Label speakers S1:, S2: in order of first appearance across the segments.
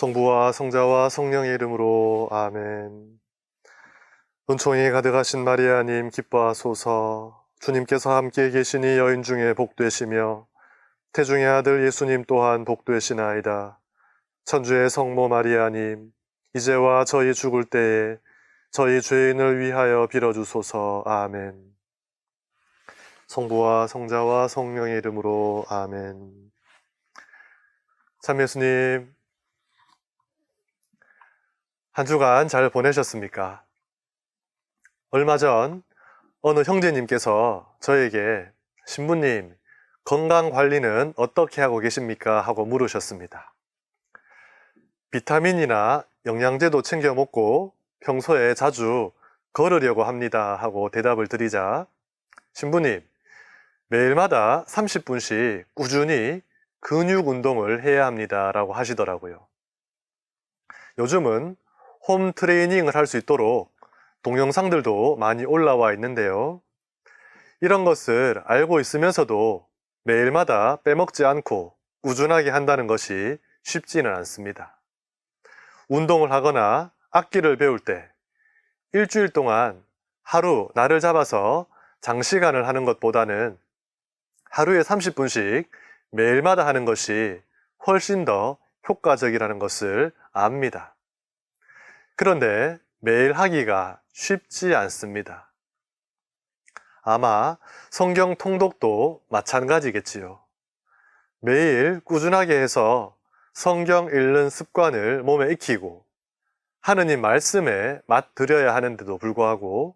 S1: 성부와 성자와 성령의 이름으로 아멘. 은총이 가득하신 마리아님 기뻐하소서. 주님께서 함께 계시니 여인 중에 복되시며 태중의 아들 예수님 또한 복되시나이다. 천주의 성모 마리아님, 이제와 저희 죽을 때에 저희 죄인을 위하여 빌어주소서. 아멘. 성부와 성자와 성령의 이름으로 아멘. 참 예수님, 한 주간 잘 보내셨습니까? 얼마 전 어느 형제님께서 저에게 신부님, 건강 관리는 어떻게 하고 계십니까? 하고 물으셨습니다. 비타민이나 영양제도 챙겨 먹고 평소에 자주 걸으려고 합니다 하고 대답을 드리자 신부님, 매일마다 30분씩 꾸준히 근육 운동을 해야 합니다 라고 하시더라고요. 요즘은 홈 트레이닝을 할 수 있도록 동영상들도 많이 올라와 있는데요. 이런 것을 알고 있으면서도 매일마다 빼먹지 않고 꾸준하게 한다는 것이 쉽지는 않습니다. 운동을 하거나 악기를 배울 때 일주일 동안 하루 날을 잡아서 장시간을 하는 것보다는 하루에 30분씩 매일마다 하는 것이 훨씬 더 효과적이라는 것을 압니다. 그런데 매일 하기가 쉽지 않습니다. 아마 성경 통독도 마찬가지겠지요. 매일 꾸준하게 해서 성경 읽는 습관을 몸에 익히고 하느님 말씀에 맛들여야 하는데도 불구하고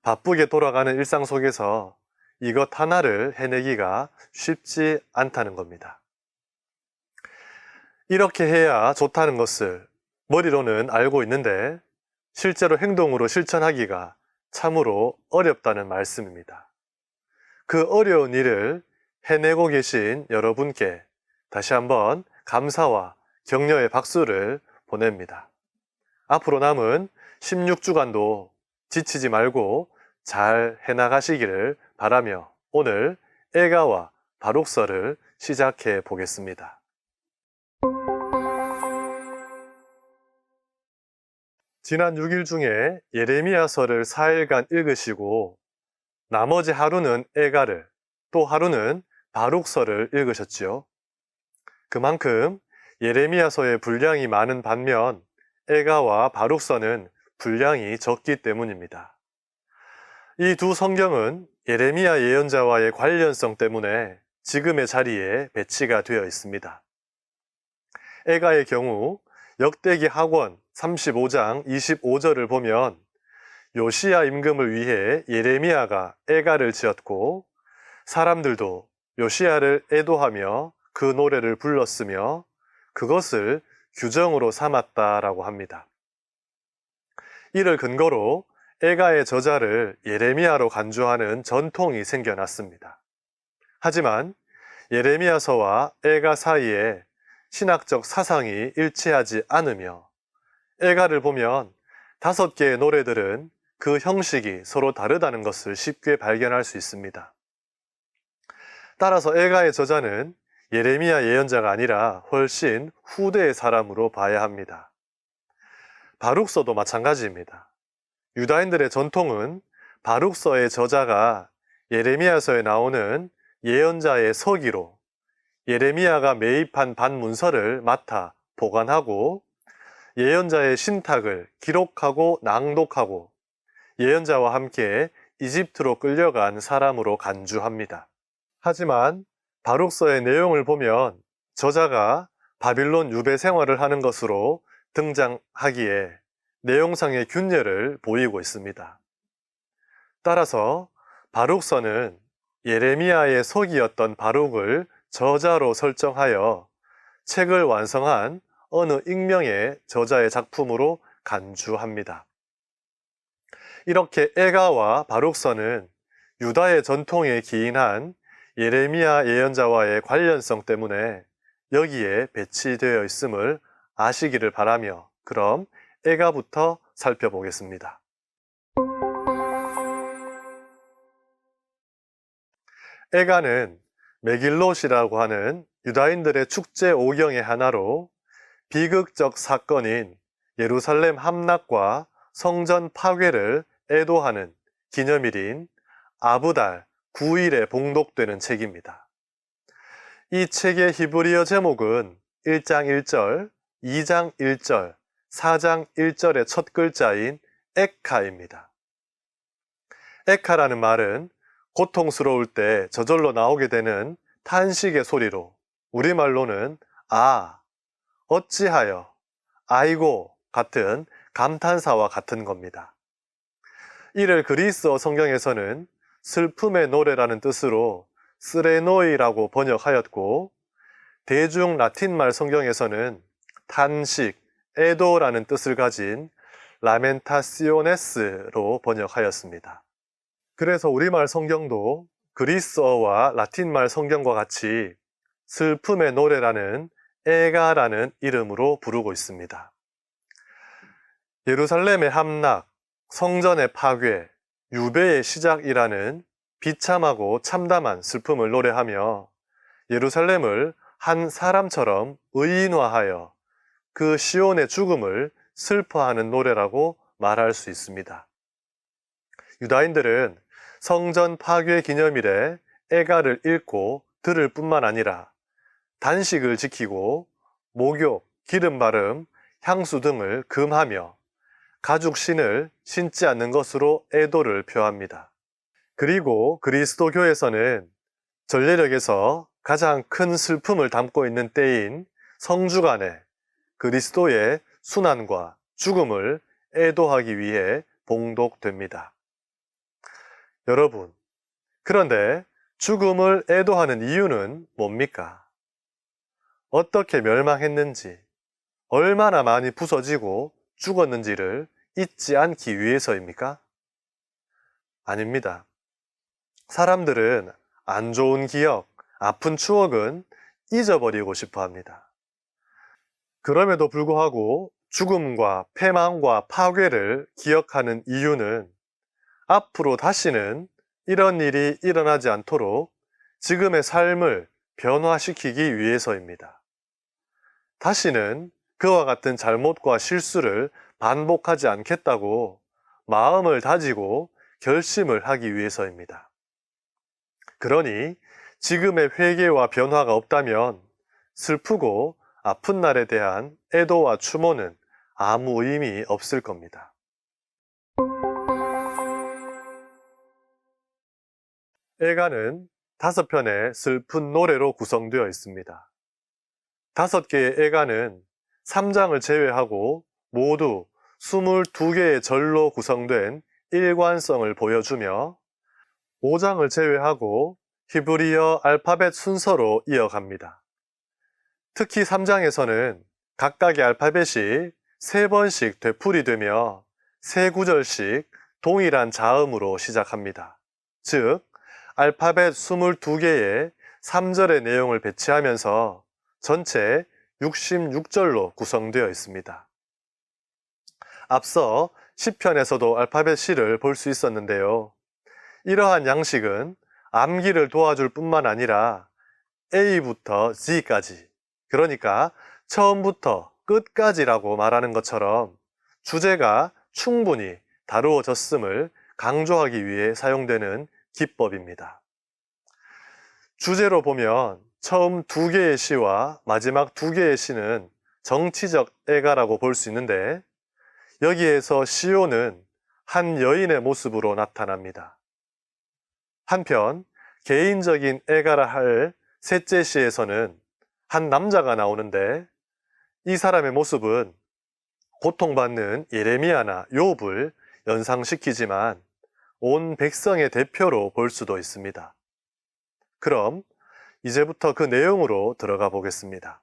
S1: 바쁘게 돌아가는 일상 속에서 이것 하나를 해내기가 쉽지 않다는 겁니다. 이렇게 해야 좋다는 것을 머리로는 알고 있는데 실제로 행동으로 실천하기가 참으로 어렵다는 말씀입니다. 그 어려운 일을 해내고 계신 여러분께 다시 한번 감사와 격려의 박수를 보냅니다. 앞으로 남은 16주간도 지치지 말고 잘 해나가시기를 바라며 오늘 애가와 바룩서를 시작해 보겠습니다. 지난 6일 중에 예레미야서를 4일간 읽으시고 나머지 하루는 애가를, 또 하루는 바룩서를 읽으셨지요. 그만큼 예레미야서의 분량이 많은 반면 애가와 바룩서는 분량이 적기 때문입니다. 이 두 성경은 예레미야 예언자와의 관련성 때문에 지금의 자리에 배치가 되어 있습니다. 애가의 경우 역대기 하권 35장 25절을 보면 요시야 임금을 위해 예레미야가 애가를 지었고 사람들도 요시야를 애도하며 그 노래를 불렀으며 그것을 규정으로 삼았다라고 합니다. 이를 근거로 애가의 저자를 예레미야로 간주하는 전통이 생겨났습니다. 하지만 예레미야서와 애가 사이에 신학적 사상이 일치하지 않으며 애가를 보면 5개의 노래들은 그 형식이 서로 다르다는 것을 쉽게 발견할 수 있습니다. 따라서 애가의 저자는 예레미야 예언자가 아니라 훨씬 후대의 사람으로 봐야 합니다. 바룩서도 마찬가지입니다. 유다인들의 전통은 바룩서의 저자가 예레미야서에 나오는 예언자의 서기로 예레미야가 매입한 반문서를 맡아 보관하고 예언자의 신탁을 기록하고 낭독하고 예언자와 함께 이집트로 끌려간 사람으로 간주합니다. 하지만 바룩서의 내용을 보면 저자가 바빌론 유배 생활을 하는 것으로 등장하기에 내용상의 균열을 보이고 있습니다. 따라서 바룩서는 예레미야의 서기였던 바룩을 저자로 설정하여 책을 완성한 어느 익명의 저자의 작품으로 간주합니다. 이렇게 애가와 바룩서는 유다의 전통에 기인한 예레미야 예언자와의 관련성 때문에 여기에 배치되어 있음을 아시기를 바라며 그럼 애가부터 살펴보겠습니다. 애가는 메길롯이라고 하는 유다인들의 축제 오경의 하나로 비극적 사건인 예루살렘 함락과 성전 파괴를 애도하는 기념일인 아브달 9일에 봉독되는 책입니다. 이 책의 히브리어 제목은 1장 1절, 2장 1절, 4장 1절의 첫 글자인 에카입니다. 에카라는 말은 고통스러울 때 저절로 나오게 되는 탄식의 소리로 우리말로는 아, 어찌하여, 아이고 같은 감탄사와 같은 겁니다. 이를 그리스어 성경에서는 슬픔의 노래라는 뜻으로 스레노이라고 번역하였고, 대중 라틴말 성경에서는 탄식, 애도라는 뜻을 가진 라멘타시오네스로 번역하였습니다. 그래서 우리말 성경도 그리스어와 라틴말 성경과 같이 슬픔의 노래라는 에가라는 이름으로 부르고 있습니다. 예루살렘의 함락, 성전의 파괴, 유배의 시작이라는 비참하고 참담한 슬픔을 노래하며 예루살렘을 한 사람처럼 의인화하여 그 시온의 죽음을 슬퍼하는 노래라고 말할 수 있습니다. 유다인들은 성전 파괴 기념일에 에가를 읽고 들을 뿐만 아니라 단식을 지키고 목욕, 기름 바름, 향수 등을 금하며 가죽 신을 신지 않는 것으로 애도를 표합니다. 그리고 그리스도교에서는 전례력에서 가장 큰 슬픔을 담고 있는 때인 성주간에 그리스도의 순환과 죽음을 애도하기 위해 봉독됩니다. 여러분, 그런데 죽음을 애도하는 이유는 뭡니까? 어떻게 멸망했는지, 얼마나 많이 부서지고 죽었는지를 잊지 않기 위해서입니까? 아닙니다. 사람들은 안 좋은 기억, 아픈 추억은 잊어버리고 싶어 합니다. 그럼에도 불구하고 죽음과 패망과 파괴를 기억하는 이유는 앞으로 다시는 이런 일이 일어나지 않도록 지금의 삶을 변화시키기 위해서입니다. 다시는 그와 같은 잘못과 실수를 반복하지 않겠다고 마음을 다지고 결심을 하기 위해서입니다. 그러니 지금의 회개와 변화가 없다면 슬프고 아픈 날에 대한 애도와 추모는 아무 의미 없을 겁니다. 애가는 5편의 슬픈 노래로 구성되어 있습니다. 5개의 애가는 3장을 제외하고 모두 22개의 절로 구성된 일관성을 보여주며 5장을 제외하고 히브리어 알파벳 순서로 이어갑니다. 특히 3장에서는 각각의 알파벳이 3번씩 되풀이되며 3구절씩 동일한 자음으로 시작합니다. 즉, 알파벳 22개의 3절의 내용을 배치하면서 전체 66절로 구성되어 있습니다. 앞서 시편에서도 알파벳 C를 볼 수 있었는데요. 이러한 양식은 암기를 도와줄 뿐만 아니라 A부터 Z까지, 그러니까 처음부터 끝까지라고 말하는 것처럼 주제가 충분히 다루어졌음을 강조하기 위해 사용되는 기법입니다. 주제로 보면 처음 2개의 시와 마지막 2개의 시는 정치적 애가라고 볼 수 있는데, 여기에서 시온은 한 여인의 모습으로 나타납니다. 한편 개인적인 애가라 할 셋째 시에서는 한 남자가 나오는데, 이 사람의 모습은 고통받는 예레미야나 욥을 연상시키지만 온 백성의 대표로 볼 수도 있습니다. 그럼 이제부터 그 내용으로 들어가 보겠습니다.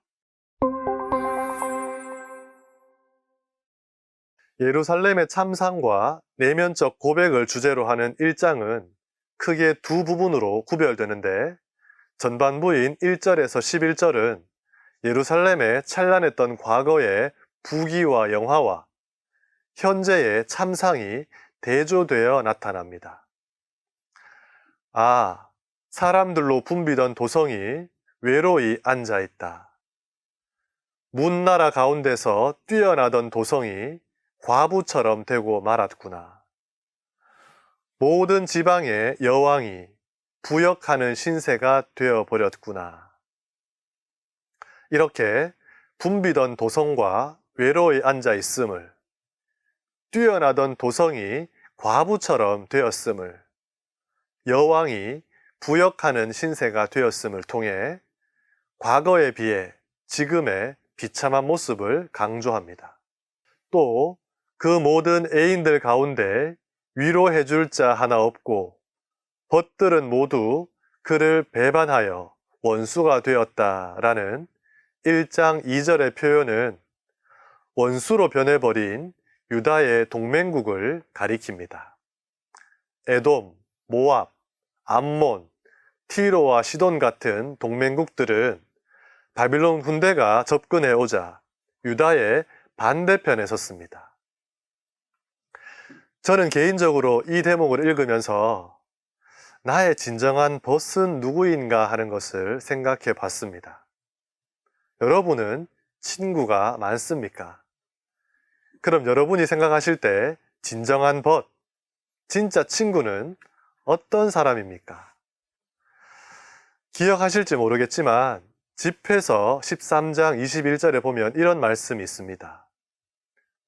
S1: 예루살렘의 참상과 내면적 고백을 주제로 하는 1장은 크게 두 부분으로 구별되는데, 전반부인 1절에서 11절은 예루살렘의 찬란했던 과거의 부귀와 영화와 현재의 참상이 대조되어 나타납니다. 아, 사람들로 붐비던 도성이 외로이 앉아있다. 문나라 가운데서 뛰어나던 도성이 과부처럼 되고 말았구나. 모든 지방의 여왕이 부역하는 신세가 되어버렸구나. 이렇게 붐비던 도성과 외로이 앉아 있음을, 뛰어나던 도성이 과부처럼 되었음을, 여왕이 부역하는 신세가 되었음을 통해 과거에 비해 지금의 비참한 모습을 강조합니다. 또 그 모든 애인들 가운데 위로해 줄 자 하나 없고 벗들은 모두 그를 배반하여 원수가 되었다라는 1장 2절의 표현은 원수로 변해버린 유다의 동맹국을 가리킵니다. 에돔, 모압, 암몬, 티로와 시돈 같은 동맹국들은 바빌론 군대가 접근해 오자 유다의 반대편에 섰습니다. 저는 개인적으로 이 대목을 읽으면서 나의 진정한 벗은 누구인가 하는 것을 생각해 봤습니다. 여러분은 친구가 많습니까? 그럼 여러분이 생각하실 때 진정한 벗, 진짜 친구는 어떤 사람입니까? 기억하실지 모르겠지만 집회서 13장 21절에 보면 이런 말씀이 있습니다.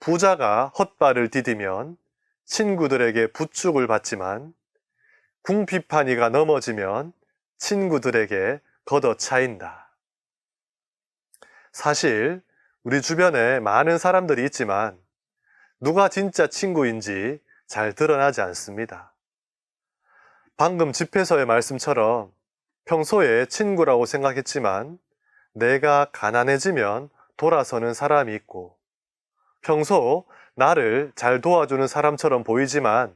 S1: 부자가 헛발을 디디면 친구들에게 부축을 받지만 궁핍하니가 넘어지면 친구들에게 걷어차인다. 사실 우리 주변에 많은 사람들이 있지만 누가 진짜 친구인지 잘 드러나지 않습니다. 방금 집회서의 말씀처럼 평소에 친구라고 생각했지만 내가 가난해지면 돌아서는 사람이 있고 평소 나를 잘 도와주는 사람처럼 보이지만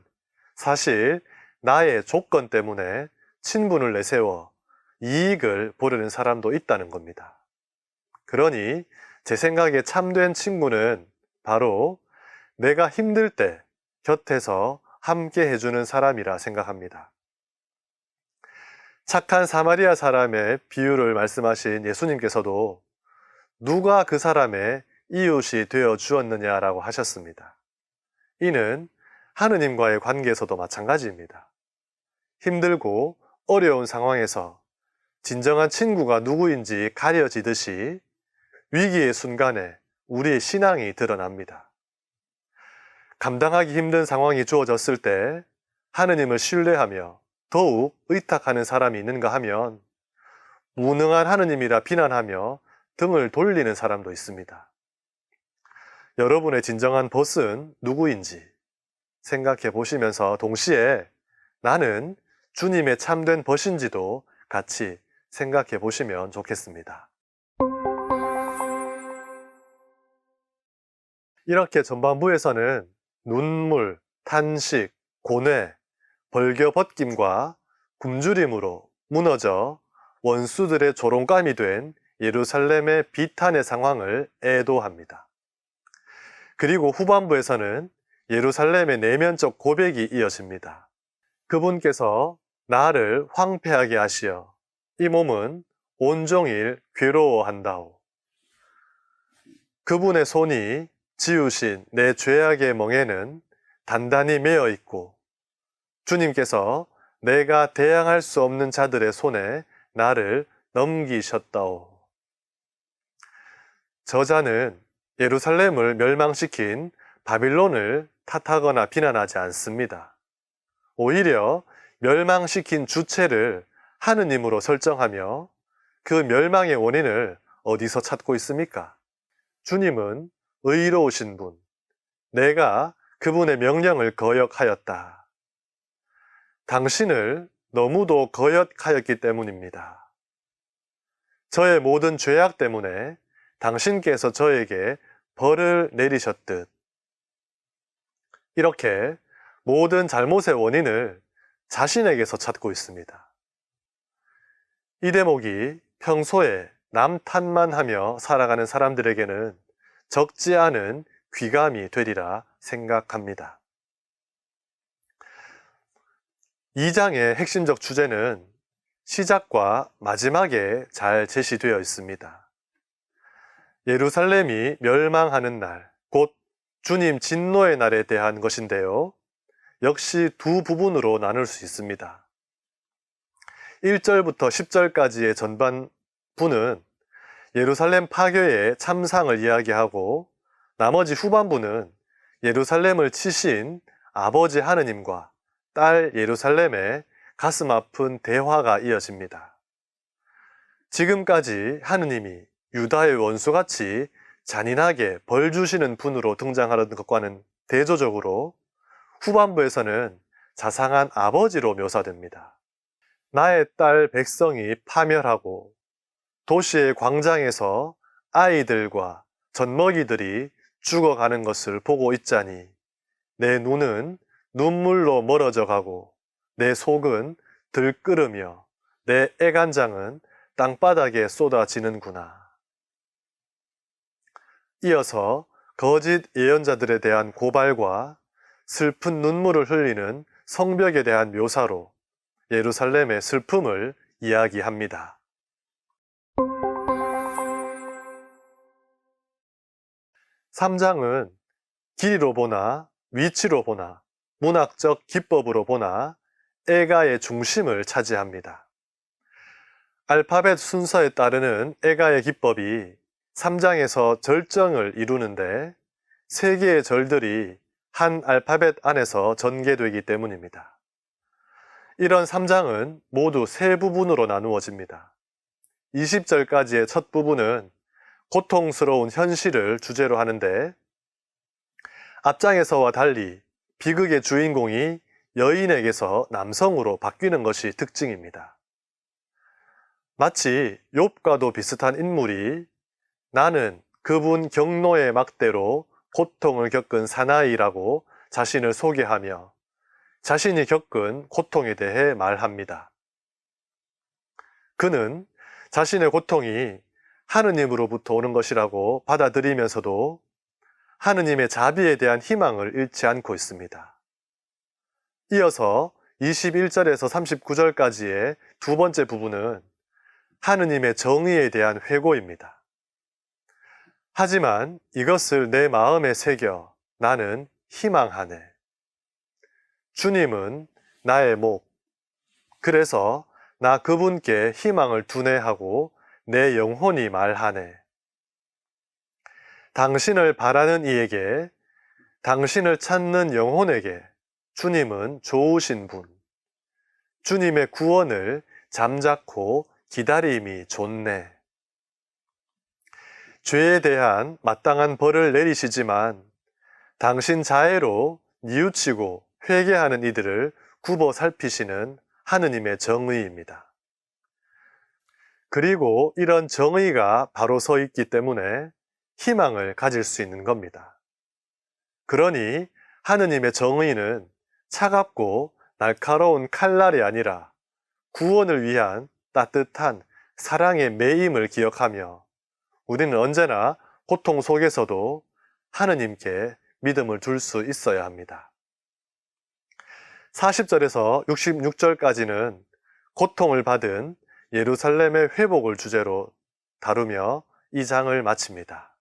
S1: 사실 나의 조건 때문에 친분을 내세워 이익을 보려는 사람도 있다는 겁니다. 그러니 제 생각에 참된 친구는 바로 내가 힘들 때 곁에서 함께 해주는 사람이라 생각합니다. 착한 사마리아 사람의 비유를 말씀하신 예수님께서도 누가 그 사람의 이웃이 되어 주었느냐라고 하셨습니다. 이는 하느님과의 관계에서도 마찬가지입니다. 힘들고 어려운 상황에서 진정한 친구가 누구인지 가려지듯이 위기의 순간에 우리의 신앙이 드러납니다. 감당하기 힘든 상황이 주어졌을 때 하느님을 신뢰하며 더욱 의탁하는 사람이 있는가 하면 무능한 하느님이라 비난하며 등을 돌리는 사람도 있습니다. 여러분의 진정한 벗은 누구인지 생각해 보시면서 동시에 나는 주님의 참된 벗인지도 같이 생각해 보시면 좋겠습니다. 이렇게 전반부에서는 눈물, 탄식, 고뇌, 벌겨벗김과 굶주림으로 무너져 원수들의 조롱감이 된 예루살렘의 비탄의 상황을 애도합니다. 그리고 후반부에서는 예루살렘의 내면적 고백이 이어집니다. 그분께서 나를 황폐하게 하시어 이 몸은 온종일 괴로워한다오. 그분의 손이 지우신 내 죄악의 멍에는 단단히 매어 있고 주님께서 내가 대항할 수 없는 자들의 손에 나를 넘기셨다오. 저자는 예루살렘을 멸망시킨 바빌론을 탓하거나 비난하지 않습니다. 오히려 멸망시킨 주체를 하느님으로 설정하며 그 멸망의 원인을 어디서 찾고 있습니까? 주님은 의로우신 분, 내가 그분의 명령을 거역하였다. 당신을 너무도 거역하였기 때문입니다. 저의 모든 죄악 때문에 당신께서 저에게 벌을 내리셨듯 이렇게 모든 잘못의 원인을 자신에게서 찾고 있습니다. 이 대목이 평소에 남 탓만 하며 살아가는 사람들에게는 적지 않은 귀감이 되리라 생각합니다. 2장의 핵심적 주제는 시작과 마지막에 잘 제시되어 있습니다. 예루살렘이 멸망하는 날, 곧 주님 진노의 날에 대한 것인데요. 역시 두 부분으로 나눌 수 있습니다. 1절부터 10절까지의 전반부는 예루살렘 파괴의 참상을 이야기하고 나머지 후반부는 예루살렘을 치신 아버지 하느님과 딸 예루살렘의 가슴 아픈 대화가 이어집니다. 지금까지 하느님이 유다의 원수같이 잔인하게 벌 주시는 분으로 등장하는 것과는 대조적으로 후반부에서는 자상한 아버지로 묘사됩니다. 나의 딸 백성이 파멸하고 도시의 광장에서 아이들과 젖먹이들이 죽어가는 것을 보고 있자니 내 눈은 눈물로 멀어져 가고 내 속은 들끓으며 내 애간장은 땅바닥에 쏟아지는구나. 이어서 거짓 예언자들에 대한 고발과 슬픈 눈물을 흘리는 성벽에 대한 묘사로 예루살렘의 슬픔을 이야기합니다. 3장은 길이로 보나 위치로 보나 문학적 기법으로 보나 애가의 중심을 차지합니다. 알파벳 순서에 따르는 애가의 기법이 3장에서 절정을 이루는데 3개의 절들이 한 알파벳 안에서 전개되기 때문입니다. 이런 3장은 모두 3부분으로 나누어집니다. 20절까지의 첫 부분은 고통스러운 현실을 주제로 하는데 앞장에서와 달리 비극의 주인공이 여인에게서 남성으로 바뀌는 것이 특징입니다. 마치 욥과도 비슷한 인물이 나는 그분 경노의 막대로 고통을 겪은 사나이라고 자신을 소개하며 자신이 겪은 고통에 대해 말합니다. 그는 자신의 고통이 하느님으로부터 오는 것이라고 받아들이면서도 하느님의 자비에 대한 희망을 잃지 않고 있습니다. 이어서 21절에서 39절까지의 두 번째 부분은 하느님의 정의에 대한 회고입니다. 하지만 이것을 내 마음에 새겨 나는 희망하네. 주님은 나의 목, 그래서 나 그분께 희망을 두네 하고 내 영혼이 말하네. 당신을 바라는 이에게, 당신을 찾는 영혼에게 주님은 좋으신 분, 주님의 구원을 잠자코 기다림이 좋네. 죄에 대한 마땅한 벌을 내리시지만 당신 자애로 뉘우치고 회개하는 이들을 굽어 살피시는 하느님의 정의입니다. 그리고 이런 정의가 바로 서 있기 때문에 희망을 가질 수 있는 겁니다. 그러니 하느님의 정의는 차갑고 날카로운 칼날이 아니라 구원을 위한 따뜻한 사랑의 매임을 기억하며 우리는 언제나 고통 속에서도 하느님께 믿음을 둘 수 있어야 합니다. 40절에서 66절까지는 고통을 받은 예루살렘의 회복을 주제로 다루며 이 장을 마칩니다.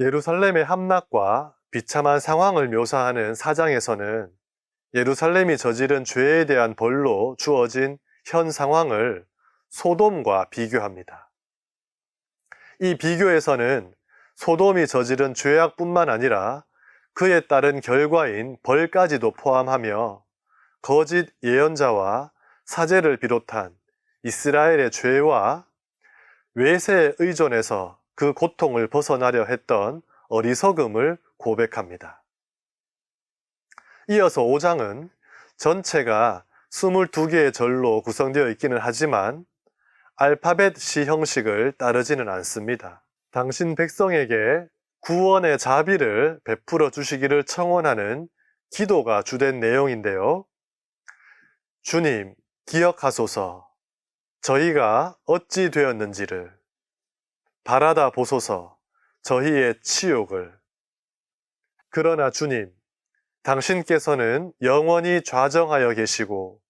S1: 예루살렘의 함락과 비참한 상황을 묘사하는 4장에서는 예루살렘이 저지른 죄에 대한 벌로 주어진 현 상황을 소돔과 비교합니다. 이 비교에서는 소돔이 저지른 죄악뿐만 아니라 그에 따른 결과인 벌까지도 포함하며 거짓 예언자와 사제를 비롯한 이스라엘의 죄와 외세에 의존해서 그 고통을 벗어나려 했던 어리석음을 고백합니다. 이어서 5장은 전체가 22개의 절로 구성되어 있기는 하지만 알파벳 시 형식을 따르지는 않습니다. 당신 백성에게 구원의 자비를 베풀어 주시기를 청원하는 기도가 주된 내용인데요. 주님, 기억하소서. 저희가 어찌 되었는지를 바라다 보소서. 저희의 치욕을. 그러나 주님, 당신께서는 영원히 좌정하여 계시고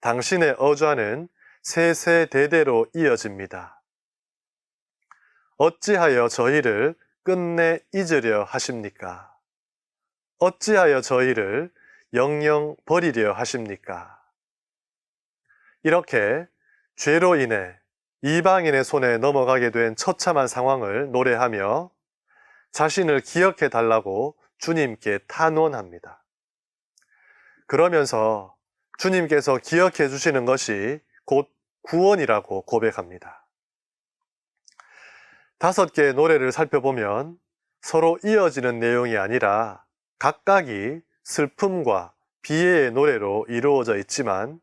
S1: 당신의 어좌는 세세대대로 이어집니다. 어찌하여 저희를 끝내 잊으려 하십니까? 어찌하여 저희를 영영 버리려 하십니까? 이렇게 죄로 인해 이방인의 손에 넘어가게 된 처참한 상황을 노래하며 자신을 기억해 달라고 주님께 탄원합니다. 그러면서 주님께서 기억해 주시는 것이 곧 구원이라고 고백합니다. 5개의 노래를 살펴보면 서로 이어지는 내용이 아니라 각각이 슬픔과 비애의 노래로 이루어져 있지만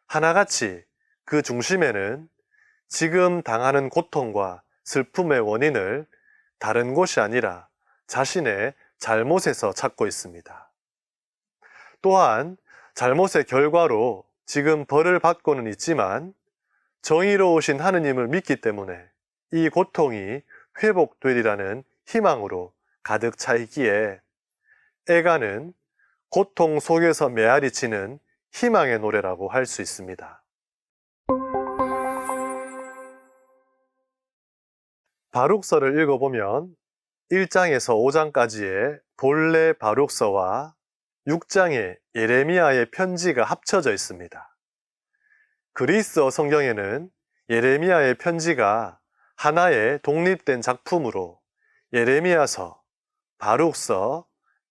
S1: 하나같이 그 중심에는 지금 당하는 고통과 슬픔의 원인을 다른 곳이 아니라 자신의 잘못에서 찾고 있습니다. 또한 잘못의 결과로 지금 벌을 받고는 있지만 정의로우신 하느님을 믿기 때문에 이 고통이 회복되리라는 희망으로 가득 차 있기에 애가는 고통 속에서 메아리 치는 희망의 노래라고 할 수 있습니다. 바룩서를 읽어보면 1장에서 5장까지의 본래 바룩서와 6장의 예레미야의 편지가 합쳐져 있습니다. 그리스어 성경에는 예레미야의 편지가 하나의 독립된 작품으로 예레미야서, 바룩서,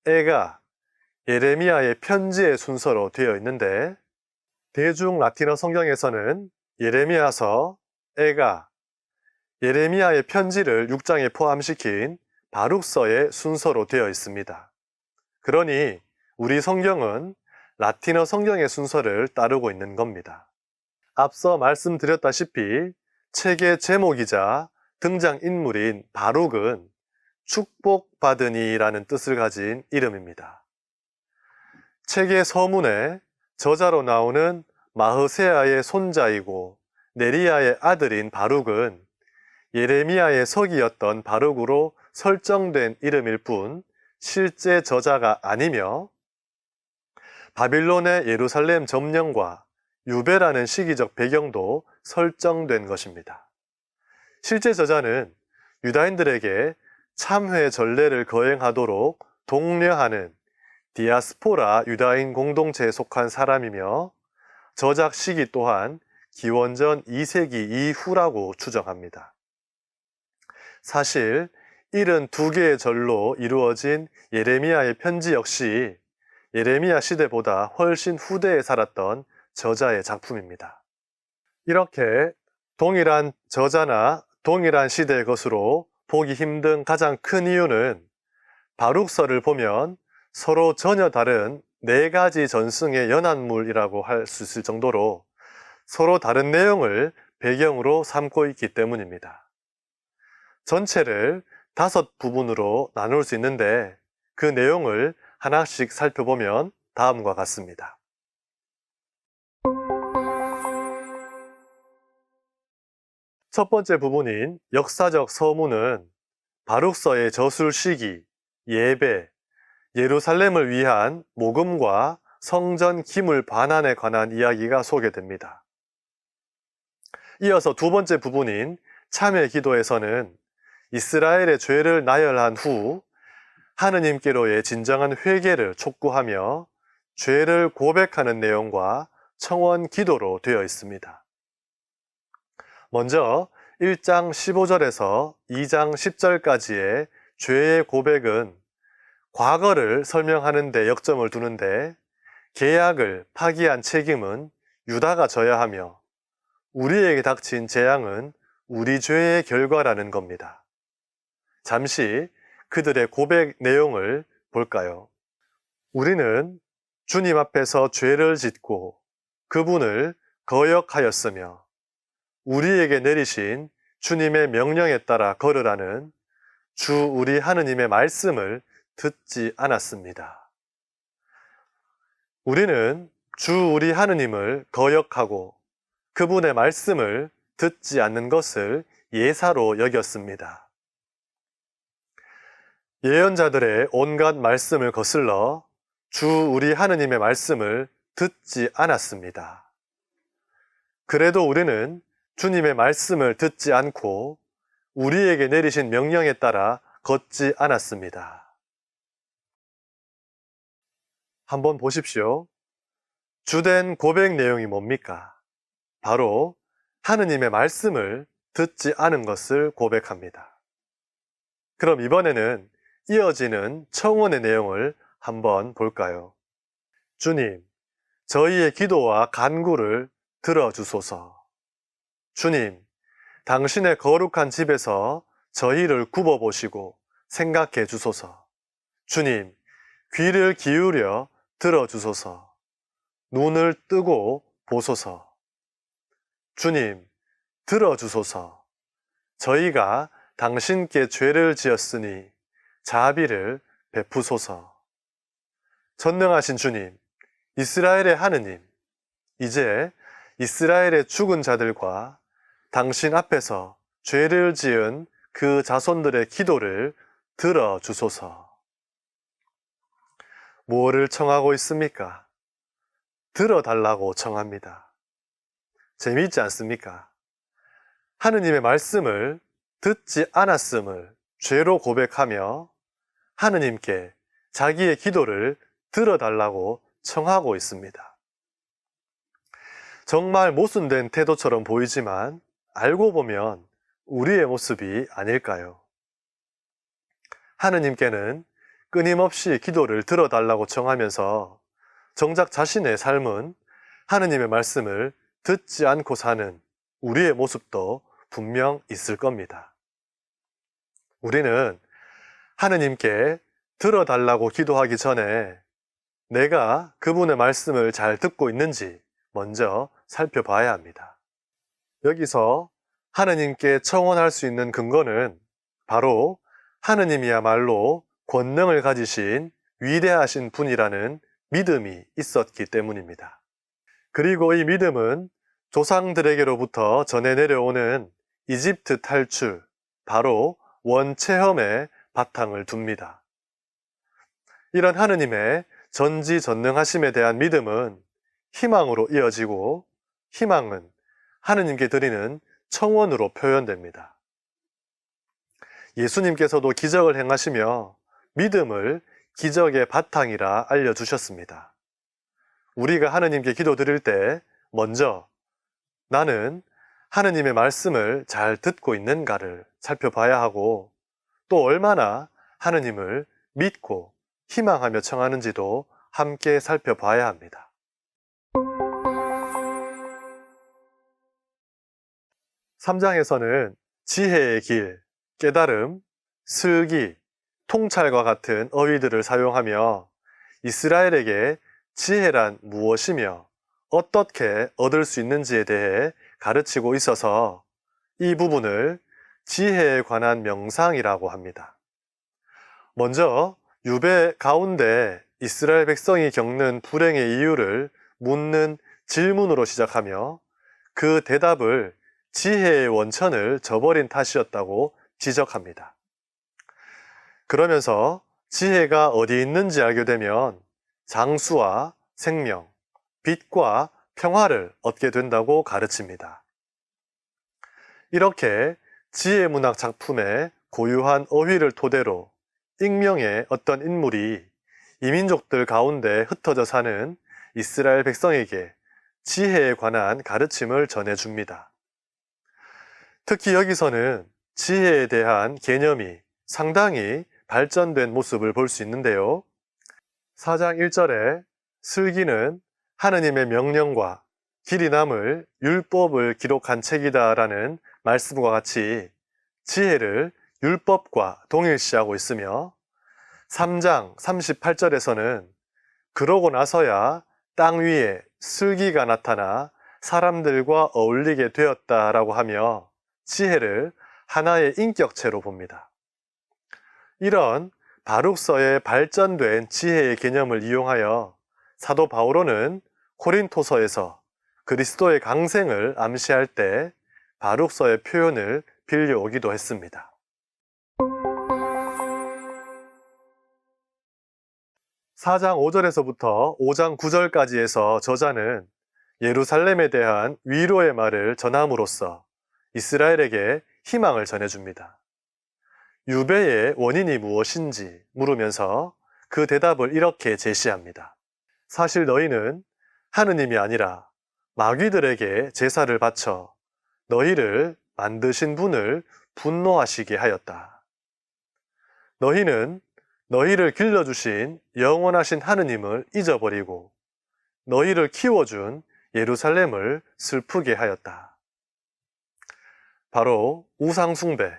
S1: 애가, 예레미야의 편지의 순서로 되어 있는데 대중 라틴어 성경에서는 예레미야서, 애가, 예레미야의 편지를 6장에 포함시킨 바룩서의 순서로 되어 있습니다. 그러니 우리 성경은 라틴어 성경의 순서를 따르고 있는 겁니다. 앞서 말씀드렸다시피 책의 제목이자 등장인물인 바룩은 축복받으니라는 뜻을 가진 이름입니다. 책의 서문에 저자로 나오는 마흐세야의 손자이고 네리야의 아들인 바룩은 예레미야의 서기였던 바룩으로 설정된 이름일 뿐 실제 저자가 아니며 바빌론의 예루살렘 점령과 유배라는 시기적 배경도 설정된 것입니다. 실제 저자는 유다인들에게 참회 전례를 거행하도록 독려하는 디아스포라 유다인 공동체에 속한 사람이며 저작 시기 또한 기원전 2세기 이후라고 추정합니다. 사실 72개의 절로 이루어진 예레미야의 편지 역시 예레미야 시대보다 훨씬 후대에 살았던 저자의 작품입니다. 이렇게 동일한 저자나 동일한 시대의 것으로 보기 힘든 가장 큰 이유는 바룩서를 보면 서로 전혀 다른 4가지 전승의 연안물이라고 할 수 있을 정도로 서로 다른 내용을 배경으로 삼고 있기 때문입니다. 전체를 5부분으로 나눌 수 있는데 그 내용을 하나씩 살펴보면 다음과 같습니다. 첫 번째 부분인 역사적 서문은 바룩서의 저술 시기, 예배, 예루살렘을 위한 모금과 성전 기물 반환에 관한 이야기가 소개됩니다. 이어서 두 번째 부분인 참회 기도에서는 이스라엘의 죄를 나열한 후 하느님께로의 진정한 회개를 촉구하며 죄를 고백하는 내용과 청원 기도로 되어 있습니다. 먼저 1장 15절에서 2장 10절까지의 죄의 고백은 과거를 설명하는 데 역점을 두는데 계약을 파기한 책임은 유다가 져야 하며 우리에게 닥친 재앙은 우리 죄의 결과라는 겁니다. 잠시 그들의 고백 내용을 볼까요? 우리는 주님 앞에서 죄를 짓고 그분을 거역하였으며 우리에게 내리신 주님의 명령에 따라 걸으라는 주 우리 하느님의 말씀을 듣지 않았습니다. 우리는 주 우리 하느님을 거역하고 그분의 말씀을 듣지 않는 것을 예사로 여겼습니다. 예언자들의 온갖 말씀을 거슬러 주 우리 하느님의 말씀을 듣지 않았습니다. 그래도 우리는 주님의 말씀을 듣지 않고 우리에게 내리신 명령에 따라 걷지 않았습니다. 한번 보십시오. 주된 고백 내용이 뭡니까? 바로 하느님의 말씀을 듣지 않은 것을 고백합니다. 그럼 이번에는 이어지는 청원의 내용을 한번 볼까요? 주님, 저희의 기도와 간구를 들어주소서. 주님, 당신의 거룩한 집에서 저희를 굽어보시고 생각해 주소서. 주님, 귀를 기울여 들어주소서. 눈을 뜨고 보소서. 주님, 들어주소서. 저희가 당신께 죄를 지었으니 자비를 베푸소서. 전능하신 주님, 이스라엘의 하느님, 이제 이스라엘의 죽은 자들과 당신 앞에서 죄를 지은 그 자손들의 기도를 들어주소서. 무엇을 청하고 있습니까? 들어달라고 청합니다. 재미있지 않습니까? 하느님의 말씀을 듣지 않았음을 죄로 고백하며 하느님께 자기의 기도를 들어달라고 청하고 있습니다. 정말 모순된 태도처럼 보이지만 알고 보면 우리의 모습이 아닐까요? 하느님께는 끊임없이 기도를 들어달라고 청하면서 정작 자신의 삶은 하느님의 말씀을 듣지 않고 사는 우리의 모습도 분명 있을 겁니다. 우리는 하느님께 들어달라고 기도하기 전에 내가 그분의 말씀을 잘 듣고 있는지 먼저 살펴봐야 합니다. 여기서 하느님께 청원할 수 있는 근거는 바로 하느님이야말로 권능을 가지신 위대하신 분이라는 믿음이 있었기 때문입니다. 그리고 이 믿음은 조상들에게로부터 전해 내려오는 이집트 탈출, 바로 원체험에 바탕을 둡니다. 이런 하느님의 전지전능하심에 대한 믿음은 희망으로 이어지고 희망은 하느님께 드리는 청원으로 표현됩니다. 예수님께서도 기적을 행하시며 믿음을 기적의 바탕이라 알려주셨습니다. 우리가 하느님께 기도드릴 때 먼저 나는 하느님의 말씀을 잘 듣고 있는가를 살펴봐야 하고 또 얼마나 하느님을 믿고 희망하며 청하는지도 함께 살펴봐야 합니다. (3장에서는) 지혜의 길, 깨달음, 슬기, 통찰과 같은 어휘들을 사용하며 이스라엘에게 지혜란 무엇이며 어떻게 얻을 수 있는지에 대해 가르치고 있어서 이 부분을 지혜에 관한 명상이라고 합니다. 먼저 유배 가운데 이스라엘 백성이 겪는 불행의 이유를 묻는 질문으로 시작하며 그 대답을 지혜의 원천을 저버린 탓이었다고 지적합니다. 그러면서 지혜가 어디 있는지 알게 되면 장수와 생명, 빛과 평화를 얻게 된다고 가르칩니다. 이렇게 지혜문학 작품의 고유한 어휘를 토대로 익명의 어떤 인물이 이민족들 가운데 흩어져 사는 이스라엘 백성에게 지혜에 관한 가르침을 전해줍니다. 특히 여기서는 지혜에 대한 개념이 상당히 발전된 모습을 볼 수 있는데요. 4장 1절에 슬기는 하느님의 명령과 길이 남을 율법을 기록한 책이다 라는 말씀과 같이 지혜를 율법과 동일시하고 있으며 3장 38절에서는 그러고 나서야 땅 위에 슬기가 나타나 사람들과 어울리게 되었다라고 하며 지혜를 하나의 인격체로 봅니다. 이런 바룩서의 발전된 지혜의 개념을 이용하여 사도 바오로는 코린토서에서 그리스도의 강생을 암시할 때 바룩서의 표현을 빌려오기도 했습니다. 4장 5절에서부터 5장 9절까지에서 저자는 예루살렘에 대한 위로의 말을 전함으로써 이스라엘에게 희망을 전해줍니다. 유배의 원인이 무엇인지 물으면서 그 대답을 이렇게 제시합니다. 사실 너희는 하느님이 아니라 마귀들에게 제사를 바쳐 너희를 만드신 분을 분노하시게 하였다. 너희는 너희를 길러주신 영원하신 하느님을 잊어버리고 너희를 키워준 예루살렘을 슬프게 하였다. 바로 우상숭배,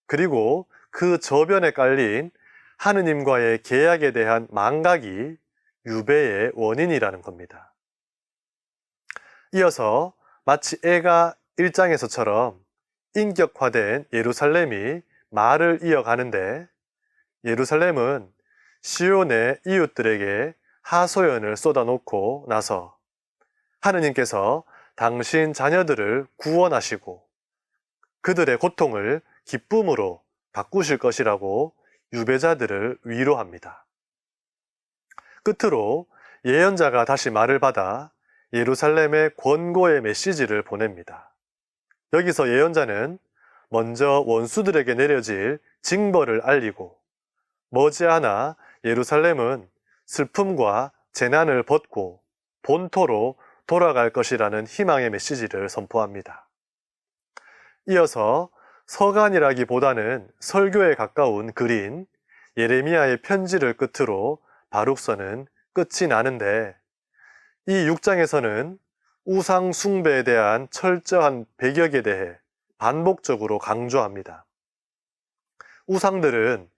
S1: 그리고 그 저변에 깔린 하느님과의 계약에 대한 망각이 유배의 원인이라는 겁니다. 이어서 마치 애가 1장에서처럼 인격화된 예루살렘이 말을 이어가는데, 예루살렘은 시온의 이웃들에게 하소연을 쏟아놓고 나서 하느님께서 당신 자녀들을 구원하시고 그들의 고통을 기쁨으로 바꾸실 것이라고 유배자들을 위로합니다. 끝으로 예언자가 다시 말을 받아 예루살렘의 권고의 메시지를 보냅니다. 여기서 예언자는 먼저 원수들에게 내려질 징벌을 알리고 머지않아 예루살렘은 슬픔과 재난을 벗고 본토로 돌아갈 것이라는 희망의 메시지를 선포합니다. 이어서 서간이라기보다는 설교에 가까운 글인 예레미야의 편지를 끝으로 바룩서는 끝이 나는데, 이 6장에서는 우상 숭배에 대한 철저한 배격에 대해 반복적으로 강조합니다. 우상들은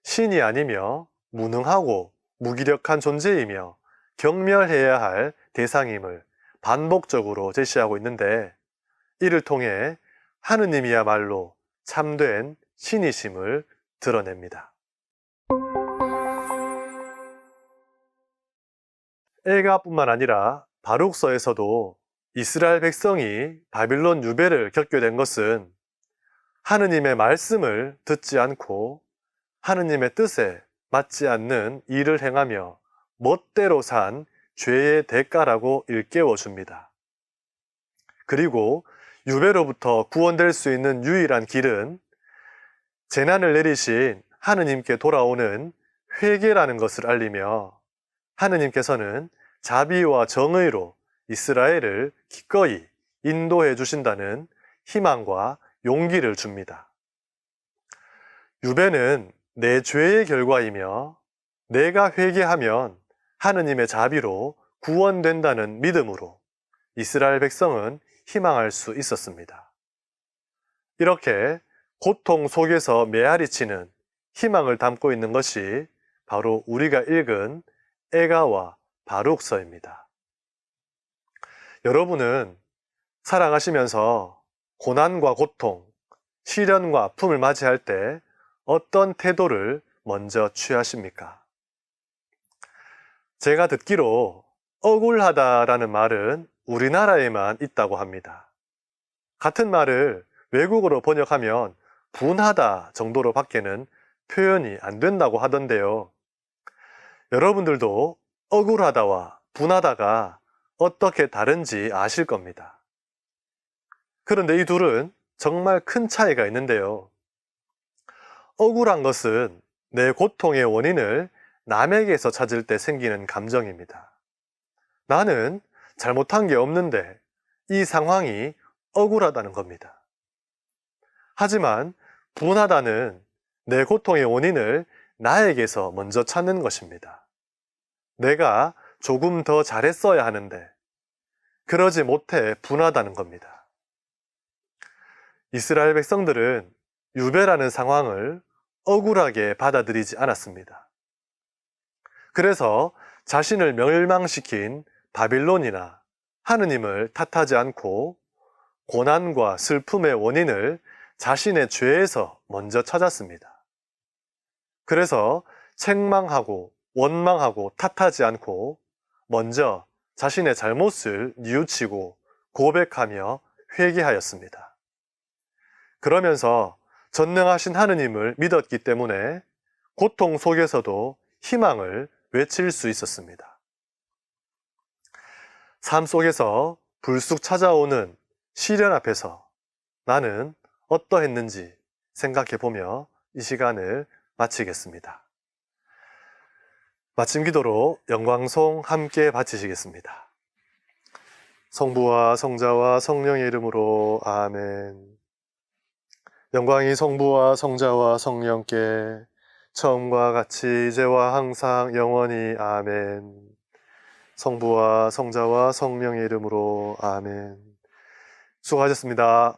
S1: 신이 아니며 무능하고 무기력한 존재이며 경멸해야 할 대상임을 반복적으로 제시하고 있는데, 이를 통해 하느님이야말로 참된 신이심을 드러냅니다. 엘가뿐만 아니라 바룩서에서도 이스라엘 백성이 바빌론 유배를 겪게 된 것은 하느님의 말씀을 듣지 않고 하느님의 뜻에 맞지 않는 일을 행하며 멋대로 산 죄의 대가라고 일깨워 줍니다. 그리고 유배로부터 구원될 수 있는 유일한 길은 재난을 내리신 하느님께 돌아오는 회개라는 것을 알리며, 하느님께서는 자비와 정의로 이스라엘을 기꺼이 인도해 주신다는 희망과 용기를 줍니다. 유배는 내 죄의 결과이며 내가 회개하면 하느님의 자비로 구원된다는 믿음으로 이스라엘 백성은 희망할 수 있었습니다. 이렇게 고통 속에서 메아리치는 희망을 담고 있는 것이 바로 우리가 읽은 애가와 바룩서입니다. 여러분은 살아가시면서 고난과 고통, 시련과 아픔을 맞이할 때 어떤 태도를 먼저 취하십니까? 제가 듣기로 억울하다라는 말은 우리나라에만 있다고 합니다. 같은 말을 외국어로 번역하면 분하다 정도로 밖에는 표현이 안 된다고 하던데요. 여러분들도 억울하다와 분하다가 어떻게 다른지 아실 겁니다. 그런데 이 둘은 정말 큰 차이가 있는데요. 억울한 것은 내 고통의 원인을 남에게서 찾을 때 생기는 감정입니다. 나는 잘못한 게 없는데 이 상황이 억울하다는 겁니다. 하지만 분하다는 내 고통의 원인을 나에게서 먼저 찾는 것입니다. 내가 조금 더 잘했어야 하는데 그러지 못해 분하다는 겁니다. 이스라엘 백성들은 유배라는 상황을 억울하게 받아들이지 않았습니다. 그래서 자신을 멸망시킨 바빌론이나 하느님을 탓하지 않고 고난과 슬픔의 원인을 자신의 죄에서 먼저 찾았습니다. 그래서 책망하고 원망하고 탓하지 않고 먼저 자신의 잘못을 뉘우치고 고백하며 회개하였습니다. 그러면서 전능하신 하느님을 믿었기 때문에 고통 속에서도 희망을 외칠 수 있었습니다. 삶 속에서 불쑥 찾아오는 시련 앞에서 나는 어떠했는지 생각해 보며 이 시간을 마치겠습니다. 마침 기도로 영광송 함께 바치시겠습니다. 성부와 성자와 성령의 이름으로 아멘. 영광이 성부와 성자와 성령께 처음과 같이 이제와 항상 영원히 아멘. 성부와 성자와 성령의 이름으로 아멘. 수고하셨습니다.